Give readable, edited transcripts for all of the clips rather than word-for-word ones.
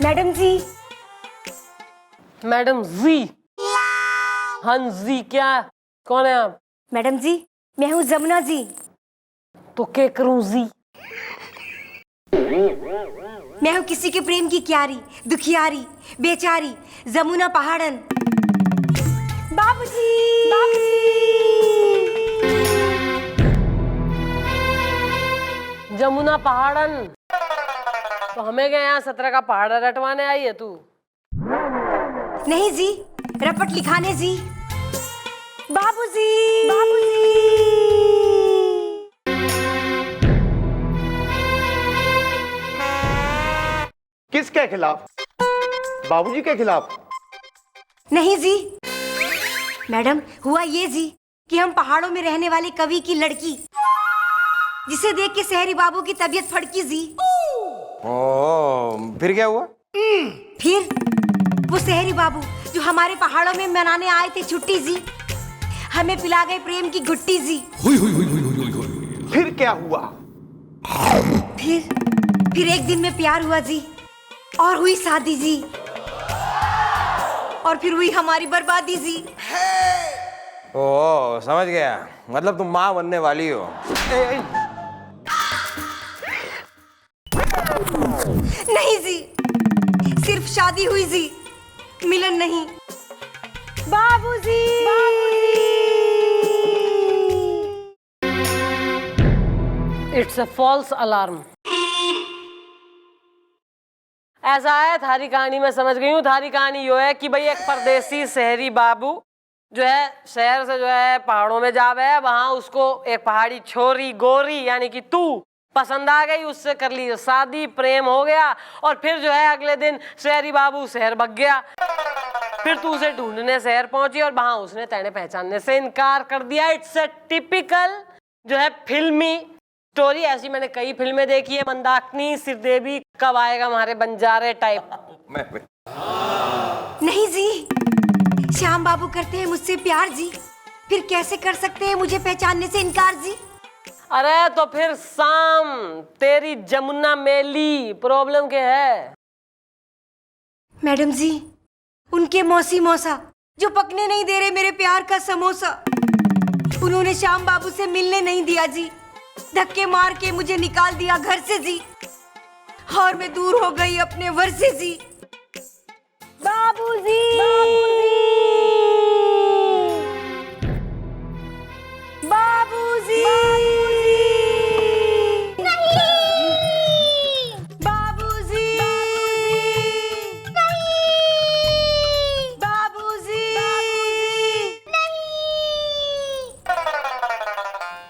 Madam जी। Madam जी? हाँ जी, क्या? कौन है आप? मैडम जी, मैं हूँ जमुना जी। तो क्या करूं जी? मैं हूँ किसी के प्रेम की क्यारी, दुखियारी, बेचारी, जमुना पहाड़न। बाबूजी, जमुना पहाड़न? तो हमें क्या यहाँ 17 का पहाड़ रटवाने आई है तू? नहीं जी, रपट लिखाने जी। बाबूजी, किसके खिलाफ? बाबूजी के खिलाफ? नहीं जी। मैडम, हुआ ये जी कि हम पहाड़ों में रहने वाले कवि की लड़की, जिसे देख के शहरी बाबू की तबीयत फड़की जी। फिर क्या हुआ? फिर वो शहरी बाबू जो हमारे पहाड़ों में मनाने आए थे छुट्टी जी, हमें पिला गए प्रेम की गुट्टी जी। फिर क्या हुआ? फिर एक दिन में प्यार हुआ जी, और हुई शादी जी, और फिर हुई हमारी बर्बादी जी। ओह, समझ गया। मतलब तुम माँ बनने वाली हो। नहीं जी, सिर्फ शादी हुई जी, मिलन नहीं। बाबूजी, इट्स अ फॉल्स अलार्म। ऐसा है, थारी कहानी मैं समझ गई हूँ। थारी कहानी यो है कि भाई एक परदेसी शहरी बाबू जो है शहर से जो है पहाड़ों में जावे है, वहां उसको एक पहाड़ी छोरी गोरी यानी कि तू पसंद आ गई, उससे कर ली शादी, प्रेम हो गया, और फिर जो है अगले दिन शहरी बाबू शहर भग गया। फिर तू उसे ढूंढने शहर पहुंची और वहां उसने तेने पहचानने से इनकार कर दिया। इट्स अ टिपिकल जो है फिल्मी स्टोरी। ऐसी मैंने कई फिल्में देखी है, मंदाकिनी, श्रीदेवी, कब आएगा हमारे बंजारे टाइप। नहीं जी, श्याम बाबू करते हैं मुझसे प्यार जी, फिर कैसे कर सकते हैं मुझे पहचानने से इनकार जी। अरे तो फिर शाम तेरी जमुना मेली प्रॉब्लम क्या है? मैडम जी, उनके मौसी मौसा जो पकने नहीं दे रहे मेरे प्यार का समोसा, उन्होंने श्याम बाबू से मिलने नहीं दिया जी, धक्के मार के मुझे निकाल दिया घर से जी, और मैं दूर हो गई अपने वर से जी। बाबूजी, बाबूजी, बाबूजी, बाबूजी,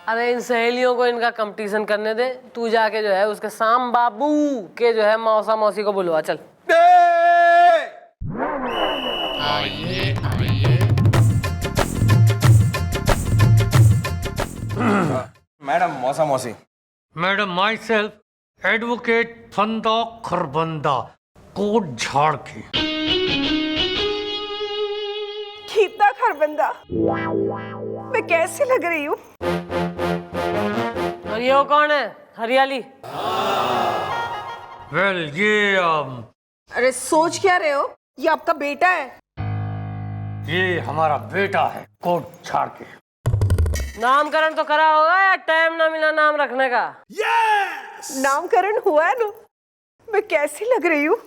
अरे इन सहेलियों को इनका कंपटीशन करने दे, तू जाके जो है उसके शाम बाबू के जो है मौसा मौसी को बुलवा चल। मैडम, मौसा मौसी। मैडम, माई सेल्फ एडवोकेट फंदा खरबंदा, कोट झाड़ के। गीता खरबंदा, मैं कैसी लग रही हूँ? और ये वो कौन है? हरियाली? वेल, ये अरे सोच क्या रहे हो? ये आपका बेटा है। ये हमारा बेटा है, कोट झाड़ के। नामकरण तो करा होगा या टाइम ना मिला नाम रखने का? नामकरण हुआ है ना। मैं कैसी लग रही हूँ?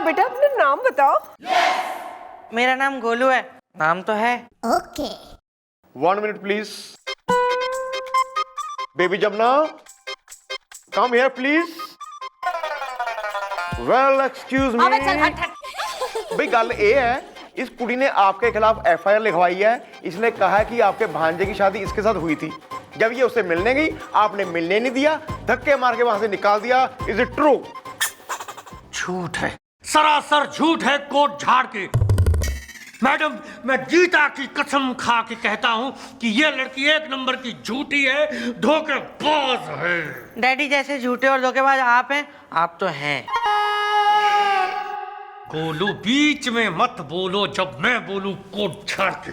बेटा अपना नाम बताओ। मेरा नाम गोलू है। नाम तो है। Okay. 1 minute please. Baby Jamna, come here please. Well, excuse me. अबे चल हट हट। भाई गल ये है, इस कुड़ी ने आपके खिलाफ FIR लिखवाई है। इसने कहा है कि आपके भांजे की शादी इसके साथ हुई थी। जब ये उससे मिलने गई, आपने मिलने नहीं दिया, धक्के मार के वहां से निकाल दिया। Is it true? झूठ है, सरासर झूठ है, कोट झाड़ के। मैडम, मैं गीता की कसम खा के कहता हूँ कि ये लड़की एक नंबर की झूठी है, धोखेबाज है। डैडी जैसे झूठे और धोखेबाज आप हैं, आप तो हैं। गोलू, बीच में मत बोलो जब मैं बोलूं, कोट झाड़ के।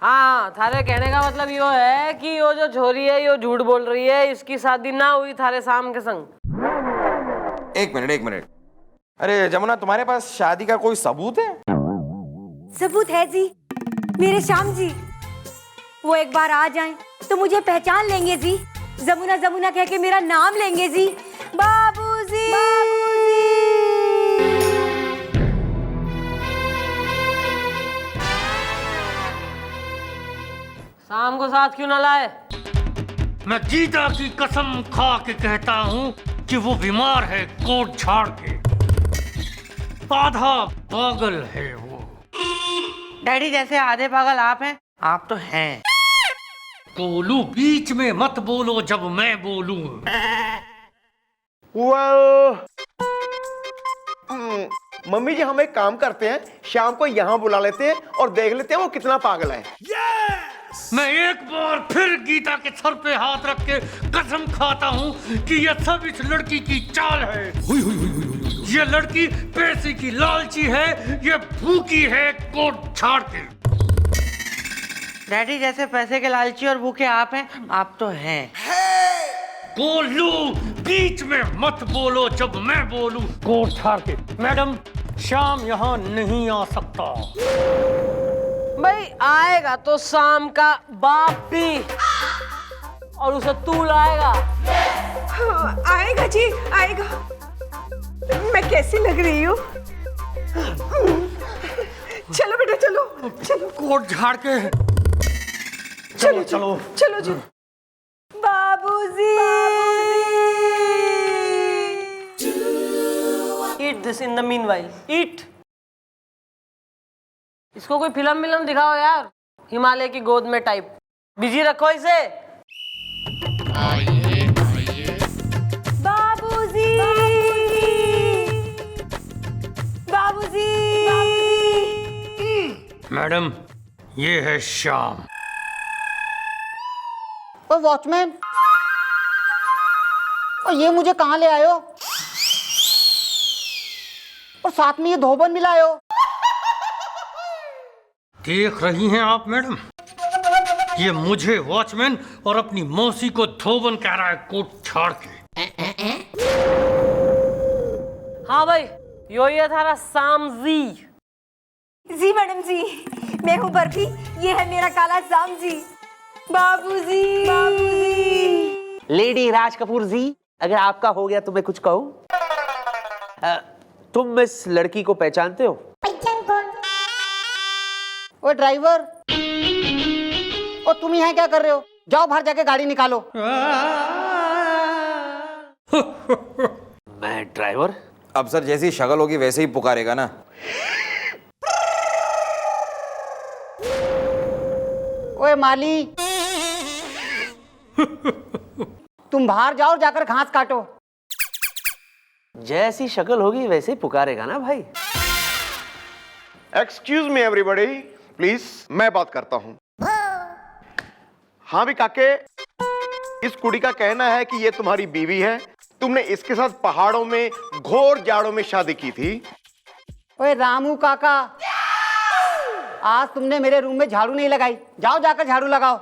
हाँ, थारे कहने का मतलब यो है कि वो जो छोरी है यो झूठ बोल रही है, इसकी शादी ना हुई थारे शाम के संग। एक मिनट। अरे जमुना, तुम्हारे पास शादी का कोई सबूत है? सबूत है जी, मेरे श्याम जी। वो एक बार आ जाएं तो मुझे पहचान लेंगे जी। जमुना जमुना कह के मेरा नाम लेंगे जी। बाबूजी, शाम को साथ क्यों ना लाए? मैं गीता की कसम खा के कहता हूँ कि वो बीमार है कोट झाड़ के, आधा पागल है वो। डैडी जैसे आधे पागल आप हैं, आप तो हैं। कोलू, बीच में मत बोलो जब मैं बोलूं। मम्मी जी, हम एक काम करते हैं, शाम को यहाँ बुला लेते हैं और देख लेते हैं वो कितना पागल है। मैं एक बार फिर गीता के सर पे हाथ रख के कसम खाता हूँ कि ये सब इस लड़की की चाल है। ये लड़की पैसे की लालची है, ये भूखी है कोट झाड़ के। डैडी जैसे पैसे के लालची और भूखे आप हैं, आप तो हैं। कोलू, बीच में मत बोलो जब मैं बोलूं। कोट झाड़ के। मैडम, शाम यहाँ नहीं आ सकता। भाई आएगा तो शाम का बाप भी, और उसे तू लाएगा। हाँ, आएगा जी, आएगा। मैं कैसी लग रही हूँ? चलो बेटा, चलो चलो। कोट झाड़ के। चलो चलो चलो जी। बाबूजी। Eat this in the meanwhile. Eat. इसको कोई फिल्म दिखाओ यार, हिमालय की गोद में टाइप। बिजी रखो इसे। बाबूजी, बाबूजी। मैडम, ये है शाम। ओ वॉचमैन, और ये मुझे कहाँ ले आयो? और साथ में ये धोबन भी लायो। देख रही हैं आप मैडम, ये मुझे वॉचमैन और अपनी मौसी को धोबन कह रहा है कोट झाड़ के। हाँ भाई, यो ये थारा शाम जी। जी मैडम जी, मैं हूँ बर्फी, ये है मेरा काला शाम जी। बाबूजी, बाबूजी। लेडी राज कपूर जी, अगर आपका हो गया तो मैं कुछ कहूँ? तुम इस लड़की को पहचानते हो? ओ ड्राइवर, ओ तुम यहाँ क्या कर रहे हो? जाओ बाहर जाके गाड़ी निकालो। मैं ड्राइवर? अब सर जैसी शक्ल होगी वैसे ही पुकारेगा ना। ओए माली, तुम बाहर जाओ, जाकर घास काटो। जैसी शक्ल होगी वैसे ही पुकारेगा ना भाई। एक्सक्यूज मी एवरीबॉडी, प्लीज, मैं बात करता हूं। हाँ भी काके, इस कुड़ी का कहना है कि ये तुम्हारी बीवी है। तुमने इसके साथ पहाड़ों में घोर जाड़ों में शादी की थी। ओए रामू काका, आज तुमने मेरे रूम में झाड़ू नहीं लगाई, जाओ जाकर झाड़ू लगाओ।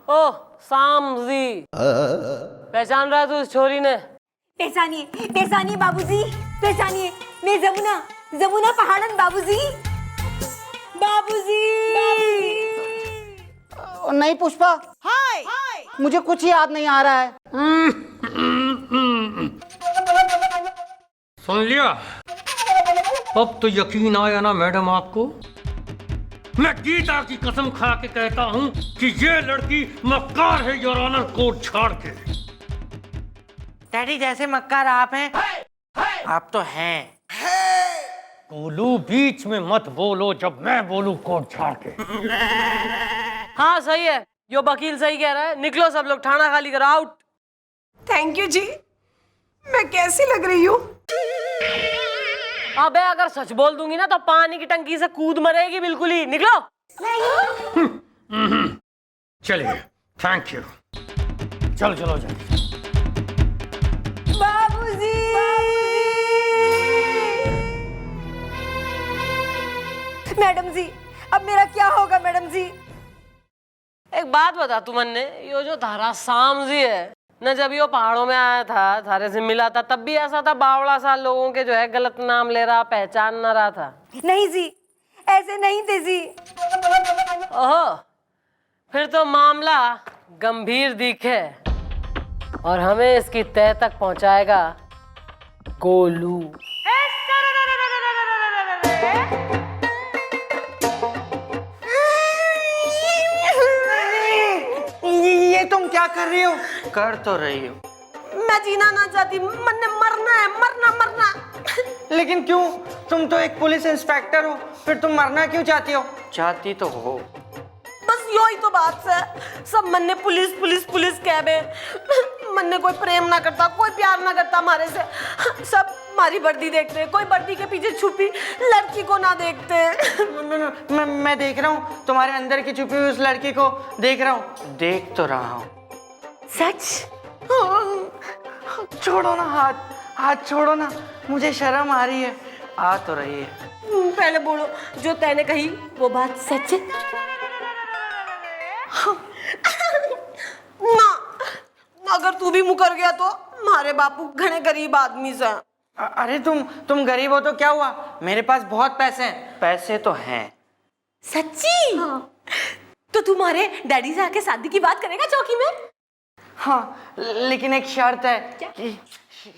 ओ शाम जी, पहचान रहा है तू इस छोरी ने? पहचानिए, पहचानिए बाबूजी, पहचानिए। मैं जमुना, जमुना पहाड़न बाबूजी। बाबूजी। नहीं पुष्पा, हाय, मुझे कुछ याद नहीं आ रहा है। सुन लिया? अब तो यकीन आया ना मैडम आपको? मैं गीता की कसम खा के कहता हूँ कि ये लड़की मक्कार है योर ऑनर कोट झाड़ के। डैडी जैसे मक्कार आप हैं, आप तो हैं। कोलू, बीच में मत बोलो जब मैं बोलूं कोट झाड़ के। हाँ सही है, यो वकील सही कह रहा है। निकलो सब लोग, थाना खाली करो, आउट। थैंक यू जी। मैं कैसी लग रही हूँ? अबे अगर सच बोल दूंगी ना तो पानी की टंकी से कूद मरेगी बिल्कुल ही। निकलो। चलिए, थैंक यू। चलो चलो जल्दी। बाबूजी। मैडम जी, अब मेरा क्या होगा मैडम जी? एक बात बता तू मन्ने, यो जो थारा शाम जी है, न जब ये पहाड़ों में आया था, थारे से मिला था, तब भी ऐसा था, बावड़ा सा लोगों के जो है गलत नाम ले रहा, पहचान ना रहा था। नहीं जी, ऐसे नहीं थे जी। ओहो, फिर तो मामला गंभीर दिखे और हमें इसकी तह तक पहुंचाएगा गोलू। ये तुम क्या कर रही हो? कर तो रही हो। मैं जीना ना चाहती, मैंने मरना है, मरना मरना। लेकिन क्यों? तुम तो एक पुलिस इंस्पेक्टर हो, फिर तुम मरना क्यों चाहती हो? चाहती तो हो। बस यो ही तो बात है, सब मन ने पुलिस पुलिस पुलिस कह बे। मन ने कोई प्रेम ना करता, कोई प्यार ना करता हमारे से, सब हमारी वर्दी देखते, कोई वर्दी के पीछे छुपी लड़की को ना देखते। मैं देख रहा हूँ, तुम्हारे अंदर की छुपी हुई उस लड़की को देख रहा हूँ, देख तो रहा हूँ। सच? छोड़ो ना हाथ, हाथ छोड़ो ना, मुझे शर्म आ रही है। आ तो रही है। पहले बोलो, जो तैने कही वो बात सच है? ना, अगर तू भी मुकर गया तो हमारे बापू घने गरीब आदमी से। अरे तुम गरीब हो तो क्या हुआ, मेरे पास बहुत पैसे हैं। पैसे तो हैं। सच्ची? तो तुम्हारे डैडी से आके शादी की बात करेगा चौकी में? हाँ, लेकिन एक शर्त है कि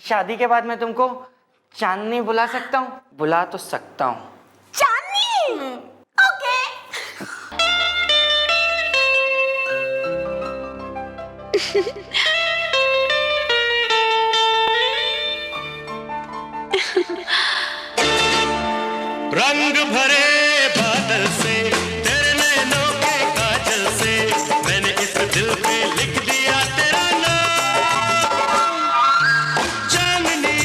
शादी के बाद मैं तुमको चांदनी बुला सकता हूँ। बुला तो सकता हूँ। चांदनी? ओके। रंग भरे बादल से, तेरे नैनों के काजल से, मैंने इस दिल पे लिख दिया तेरा नाम। चांदनी,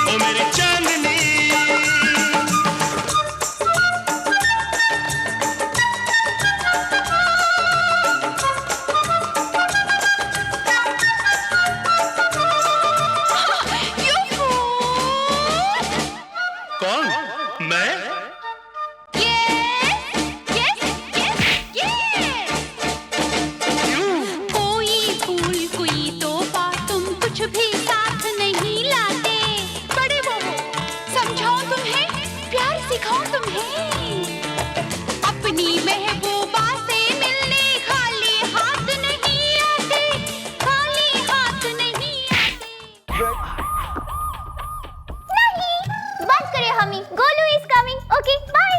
ओ मेरी चांदनी। कौन? मैं? कोई फूल कोई तोहफा तुम कुछ भी साथ नहीं लाते। बड़े वो हो, समझाओ तुम्हें, प्यार सिखाओ तुम्हें। अपनी महबूबा से मिलने खाली हाथ नहीं आते, खाली हाथ नहीं आते। नहीं, बात करें हमी। Golu is coming. Okay bye.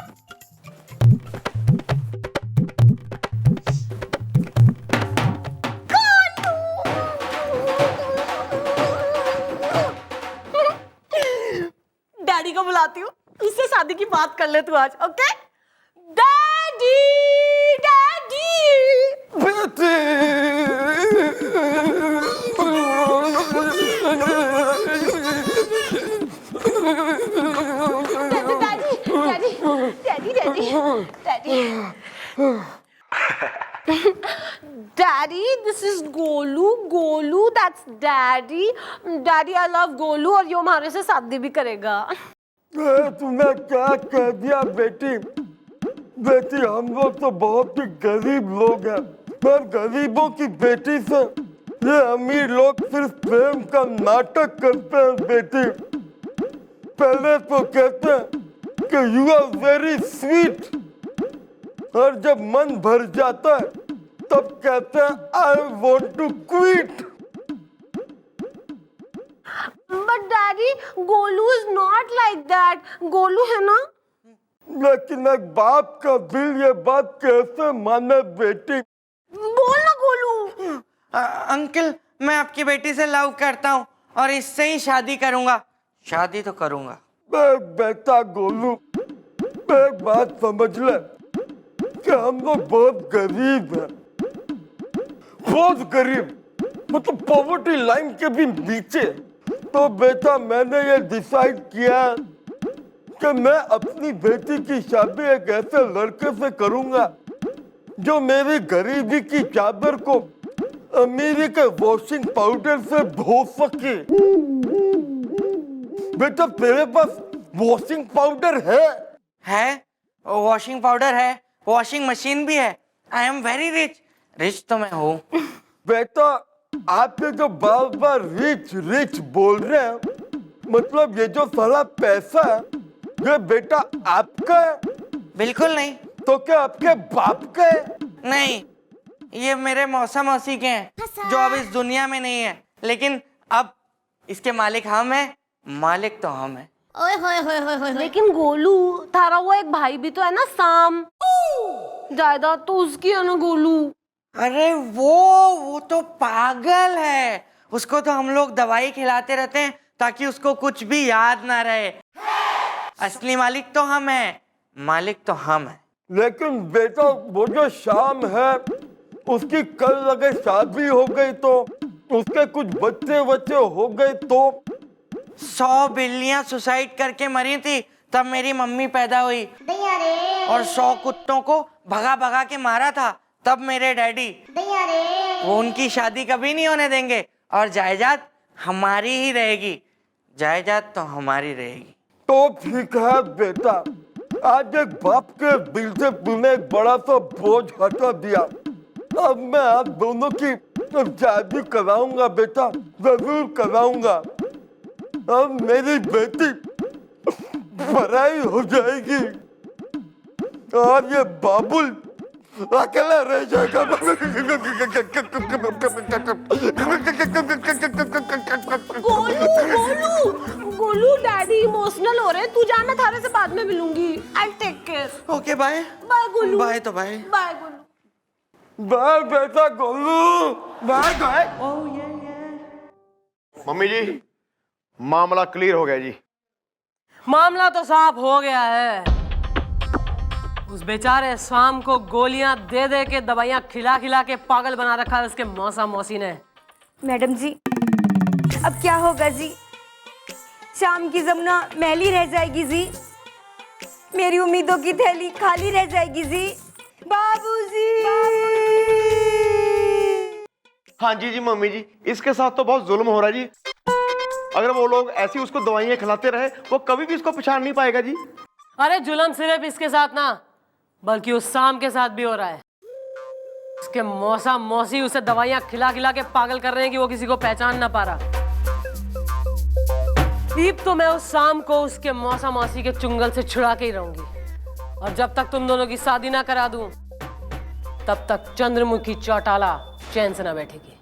Daddy को बुलाती हूँ, उससे शादी की बात कर ले तू आज। Okay daddy, daddy. Daddy, this is Golu. Golu, that's Daddy. Daddy, I love Golu और ये हमारे से शादी भी करेगा। तूने क्या कह दिया बेटी? बेटी, हम लोग तो बहुत ही गरीब लोग हैं, पर गरीबों की बेटी से ये अमीर लोग सिर्फ प्रेम का नाटक करते हैं बेटी। पहले तो कहते हैं कि यू आर वेरी स्वीट, और जब मन भर जाता है तब कहते हैं I want to quit. But Daddy, Golu is not like that. Golu है ना? लेकिन एक बाप का दिल ये बात कैसे माने बेटी? बोल ना गोलू। अंकल, मैं आपकी बेटी से लव करता हूँ और इससे ही शादी करूंगा। शादी तो करूंगा। बेटा गोलू, एक बात समझ ले कि हम लोग बहुत गरीब हैं, बहुत गरीब, मतलब पॉवर्टी लाइन के भी नीचे। तो बेटा, मैंने ये डिसाइड किया कि मैं अपनी बेटी की शादी एक ऐसे लड़के से करूंगा जो मेरी गरीबी की चादर को अमीरी के वॉशिंग पाउडर से धो सके। बेटा, तेरे पास वॉशिंग पाउडर है? है, वॉशिंग पाउडर है, वॉशिंग मशीन भी है। I am very rich. Rich तो मैं हूँ। बेटा, आप ये जो बार बार रिच रिच बोल रहे हैं, मतलब ये जो सारा पैसा है ये बेटा आपका है? बिल्कुल नहीं। तो क्या आपके बाप का है? नहीं, ये मेरे मौसा मौसी के हैं जो अब इस दुनिया में नहीं है, लेकिन अब इसके मालिक हम हैं, मालिक तो हम हैं। ओए होए होए होए होए। लेकिन गोलू, थारा वो एक भाई भी तो है ना, शाम। जायदाद तो उसकी है ना गोलू। अरे वो तो पागल है, उसको तो हम लोग दवाई खिलाते रहते हैं ताकि उसको कुछ भी याद ना रहे। असली मालिक तो हम हैं, मालिक तो हम हैं। लेकिन बेटा वो जो शाम है उसकी कल अगर शादी हो गई तो उसके कुछ बच्चे बच्चे हो गए तो 100 बिल्लियां सुसाइड करके मरी थी तब मेरी मम्मी पैदा हुई, और 100 कुत्तों को भगा भगा के मारा था तब मेरे डैडी। वो उनकी शादी कभी नहीं होने देंगे, और जायदाद हमारी ही रहेगी, जायदाद तो हमारी रहेगी। तो ठीक है बेटा, आज एक बाप के दिल से तूने एक बड़ा सा बोझ हटा दिया। अब मैं आप दोनों की शादी कराऊंगा बेटा, जरूर कराऊंगा। अब मेरी बेटी पढ़ाई हो जाएगी और ये बाबुल अकेला रह जाएगा। गोलू डैडी इमोशनल हो रहे हैं, तू जा, मैं थारे से बाद में मिलूंगी। I take care. Okay bye. Bye Golu. Bye तो बाय। बाय गोलू। बाय बेटा Golu, bye bye. Mummy ji, मामला क्लियर हो गया जी। मामला तो साफ हो गया है। उस बेचारे शाम को गोलियां दे दे के, दवाइयां खिला खिला के पागल बना रखा है उसके मौसा मौसी ने। मैडम जी, अब क्या होगा जी? शाम की जमुना मैली रह जाएगी जी, मेरी उम्मीदों की थैली खाली रह जाएगी जी। बाबूजी। हाँ जी मम्मी जी, इसके साथ तो बहुत जुल्म हो रहा है जी। अगर वो लोग ऐसी उसको दवाइयां खिलाते रहे, वो कभी भी इसको पहचान नहीं पाएगा जी। अरे जुल्म सिर्फ इसके साथ ना, बल्कि उस शाम के साथ भी हो रहा है। उसके मौसा मौसी उसे दवाइयां खिला खिला के पागल कर रहे हैं कि वो किसी को पहचान ना पा रहा। दीप तो मैं उस शाम को उसके मौसा मौसी के चुंगल से छुड़ा के ही रहूंगी, और जब तक तुम दोनों की शादी ना करा दूं तब तक चंद्रमुखी चौटाला चैन से ना बैठेगी।